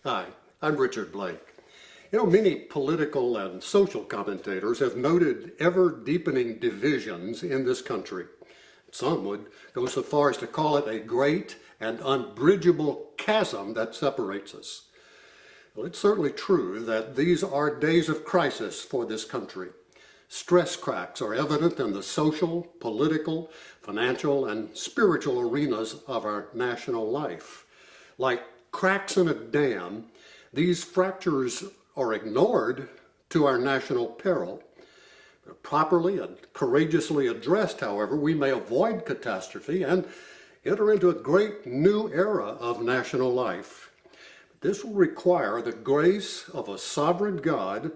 Hi, I'm Richard Blake. Many political and social commentators have noted ever-deepening divisions in this country. Some would go so far as to call it a great and unbridgeable chasm that separates us. Well, it's certainly true that these are days of crisis for this country. Stress cracks are evident in the social, political, financial, and spiritual arenas of our national life. Like cracks in a dam, these fractures are ignored to our national peril. Properly and courageously addressed, however, we may avoid catastrophe and enter into a great new era of national life. This will require the grace of a sovereign God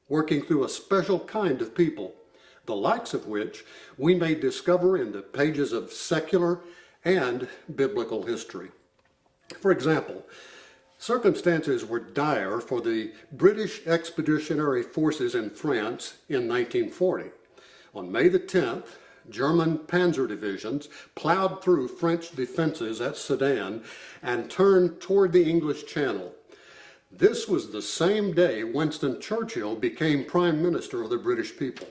working through a special kind of people, the likes of which we may discover in the pages of secular and biblical history. For example, circumstances were dire for the British Expeditionary Forces in France in 1940. On May the 10th, German panzer divisions plowed through French defenses at Sedan and turned toward the English Channel. This was the same day Winston Churchill became Prime Minister of the British people.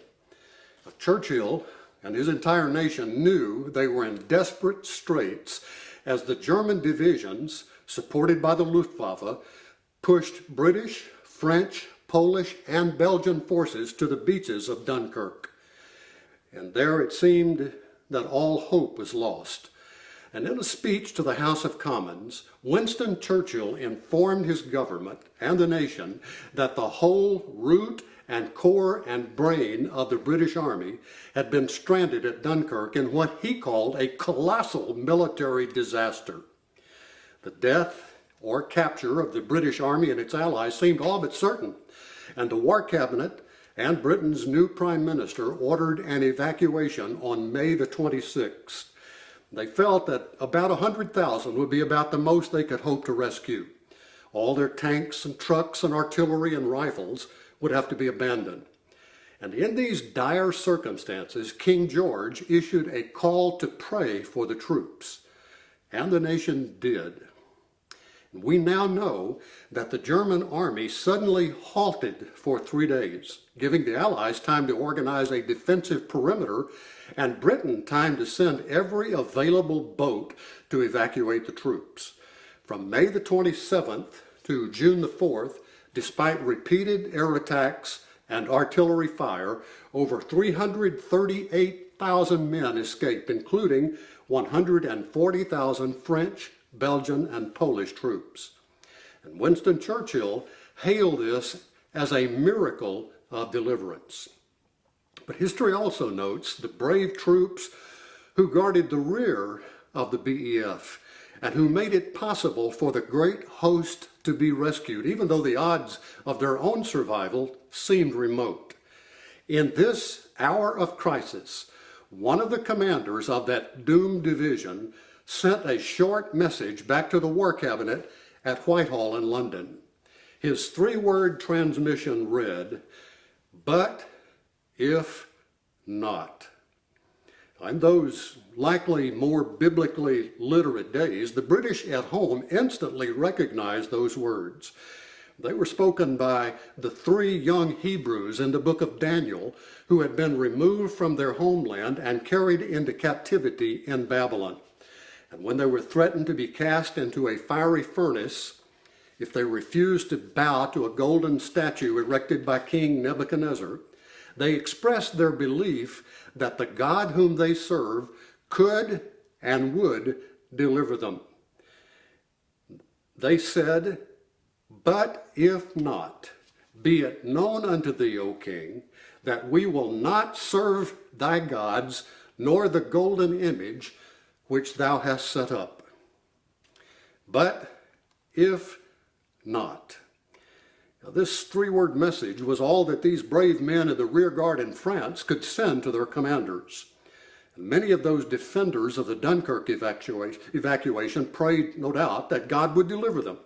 Churchill and his entire nation knew they were in desperate straits as the German divisions, supported by the Luftwaffe, pushed British, French, Polish, and Belgian forces to the beaches of Dunkirk. And there it seemed that all hope was lost. And in a speech to the House of Commons, Winston Churchill informed his government and the nation that the whole root and core and brain of the British Army had been stranded at Dunkirk in what he called a colossal military disaster. The death or capture of the British Army and its allies seemed all but certain, and the War Cabinet and Britain's new Prime Minister ordered an evacuation on May the 26th. They felt that about 100,000 would be about the most they could hope to rescue. All their tanks and trucks and artillery and rifles would have to be abandoned. And in these dire circumstances, King George issued a call to pray for the troops. And the nation did. We now know that the German army suddenly halted for 3 days, giving the Allies time to organize a defensive perimeter and Britain time to send every available boat to evacuate the troops. From May the 27th to June the 4th, despite repeated air attacks and artillery fire, over 338,000 men escaped, including 140,000 French, Belgian, and Polish troops. And Winston Churchill hailed this as a miracle of deliverance. But history also notes the brave troops who guarded the rear of the BEF and who made it possible for the great host to be rescued, even though the odds of their own survival seemed remote. In this hour of crisis, one of the commanders of that doomed division sent a short message back to the War Cabinet at Whitehall in London. His 3-word transmission read, "But if not." In those likely more biblically literate days, the British at home instantly recognized those words. They were spoken by the 3 young Hebrews in the book of Daniel who had been removed from their homeland and carried into captivity in Babylon. And when they were threatened to be cast into a fiery furnace if they refused to bow to a golden statue erected by King Nebuchadnezzar, they expressed their belief that the God whom they serve could and would deliver them. They said, "But if not, be it known unto thee, O king, that we will not serve thy gods, nor the golden image which thou hast set up. But if not." Now, this 3-word message was all that these brave men of the rear guard in France could send to their commanders. And many of those defenders of the Dunkirk evacuation prayed, no doubt, that God would deliver them.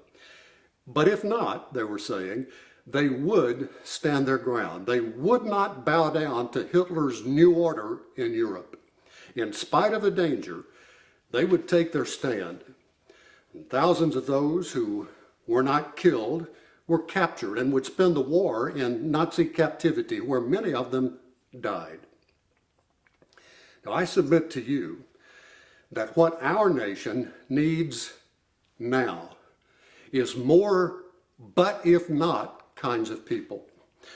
But if not, they were saying, they would stand their ground. They would not bow down to Hitler's new order in Europe. In spite of the danger, they would take their stand. And thousands of those who were not killed, were captured, and would spend the war in Nazi captivity, where many of them died. Now, I submit to you that what our nation needs now is more but if not kinds of people.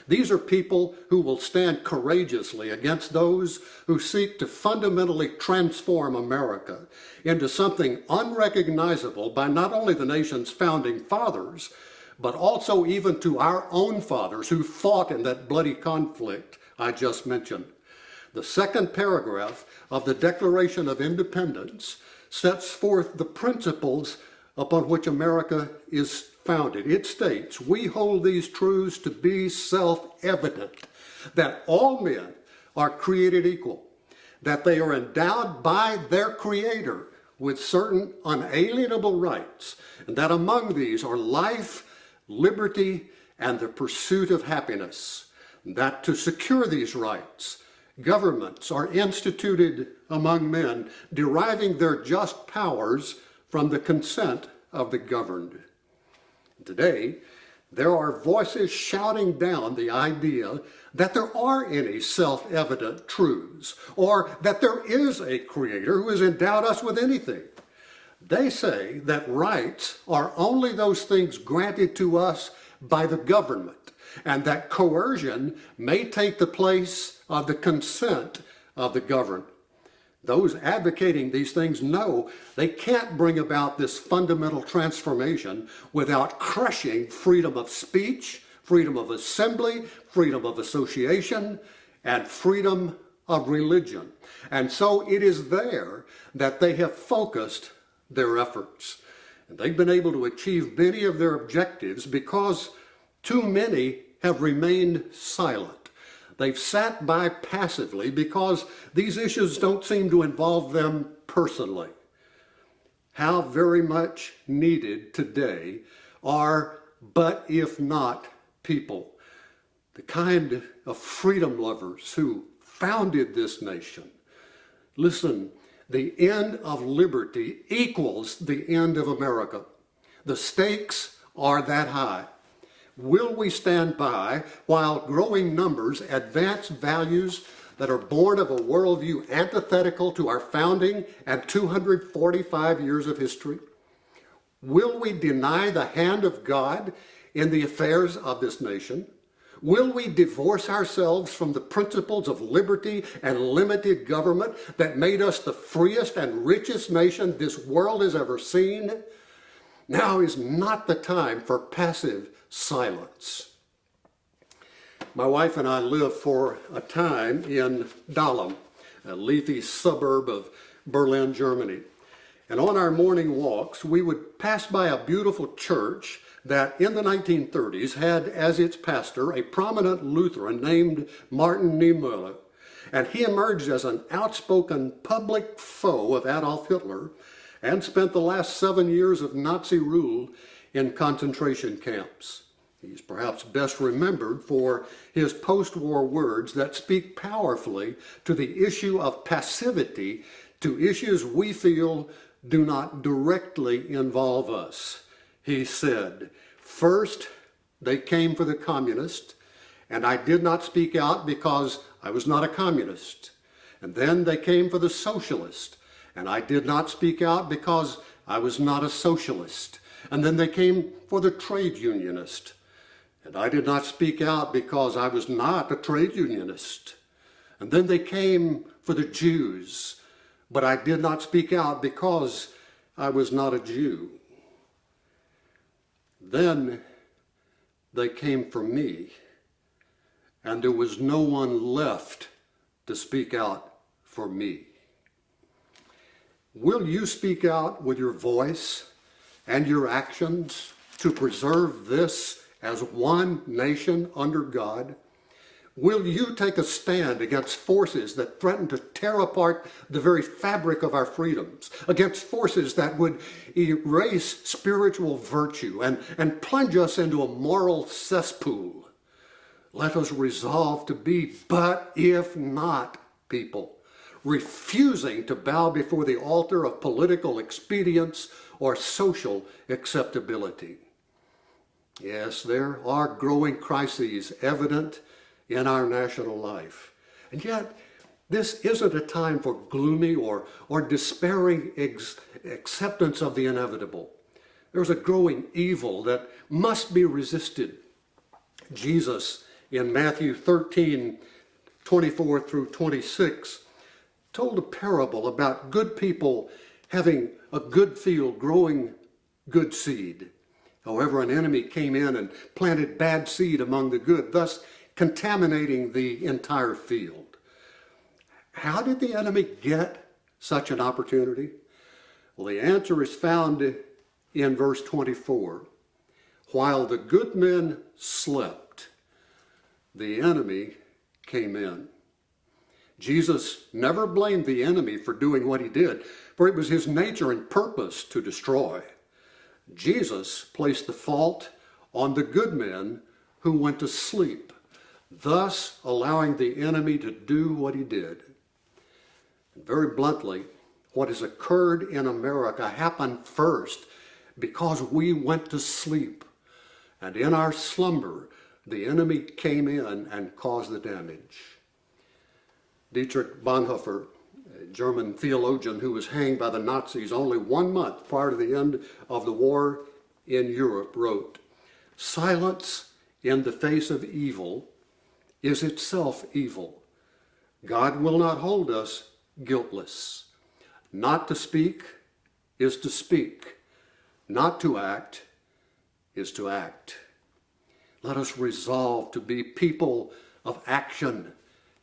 These are people who will stand courageously against those who seek to fundamentally transform America into something unrecognizable by not only the nation's founding fathers, but also even to our own fathers who fought in that bloody conflict I just mentioned. The second paragraph of the Declaration of Independence sets forth the principles upon which America is founded. It states, "We hold these truths to be self-evident, that all men are created equal, that they are endowed by their Creator with certain unalienable rights, and that among these are life, liberty, and the pursuit of happiness, that to secure these rights, governments are instituted among men, deriving their just powers from the consent of the governed." Today, there are voices shouting down the idea that there are any self-evident truths, or that there is a Creator who has endowed us with anything. They say that rights are only those things granted to us by the government, and that coercion may take the place of the consent of the governed. Those advocating these things know they can't bring about this fundamental transformation without crushing freedom of speech, freedom of assembly, freedom of association, and freedom of religion. And so it is there that they have focused their efforts. And they've been able to achieve many of their objectives because too many have remained silent. They've sat by passively because these issues don't seem to involve them personally. How very much needed today are but if not people, the kind of freedom lovers who founded this nation. Listen, the end of liberty equals the end of America. The stakes are that high. Will we stand by while growing numbers advance values that are born of a worldview antithetical to our founding and 245 years of history? Will we deny the hand of God in the affairs of this nation? Will we divorce ourselves from the principles of liberty and limited government that made us the freest and richest nation this world has ever seen? Now is not the time for passive silence. My wife and I lived for a time in Dahlem, a leafy suburb of Berlin, Germany. And on our morning walks, we would pass by a beautiful church that in the 1930s had as its pastor a prominent Lutheran named Martin Niemöller. And he emerged as an outspoken public foe of Adolf Hitler and spent the last 7 years of Nazi rule in concentration camps. He's perhaps best remembered for his post-war words that speak powerfully to the issue of passivity to issues we feel do not directly involve us. He said, "First, they came for the communist, and I did not speak out because I was not a communist. And then they came for the socialist, and I did not speak out because I was not a socialist. And then they came for the trade unionist, and I did not speak out because I was not a trade unionist. And then they came for the Jews, but I did not speak out because I was not a Jew. Then they came for me, and there was no one left to speak out for me." Will you speak out with your voice and your actions to preserve this as one nation under God? Will you take a stand against forces that threaten to tear apart the very fabric of our freedoms, against forces that would erase spiritual virtue and plunge us into a moral cesspool? Let us resolve to be but if not people, refusing to bow before the altar of political expedience or social acceptability. Yes, there are growing crises evident in our national life. And yet, this isn't a time for gloomy or despairing acceptance of the inevitable. There's a growing evil that must be resisted. Jesus, in Matthew 13:24 through 26, told a parable about good people having a good field growing good seed. However, an enemy came in and planted bad seed among the good, thus contaminating the entire field. How did the enemy get such an opportunity? Well, the answer is found in verse 24. While the good men slept, the enemy came in. Jesus never blamed the enemy for doing what he did, for it was his nature and purpose to destroy. Jesus placed the fault on the good men who went to sleep, thus allowing the enemy to do what he did. Very bluntly, what has occurred in America happened first because we went to sleep. And in our slumber, the enemy came in and caused the damage. Dietrich Bonhoeffer, a German theologian who was hanged by the Nazis only 1 month prior to the end of the war in Europe, wrote, "Silence in the face of evil is itself evil. God will not hold us guiltless. Not to speak is to speak. Not to act is to act." Let us resolve to be people of action,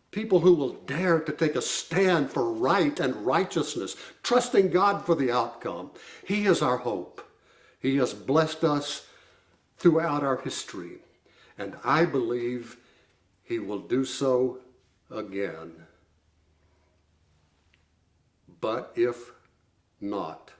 people who will dare to take a stand for right and righteousness, trusting God for the outcome. He is our hope. He has blessed us throughout our history, and I believe he will do so again. But if not,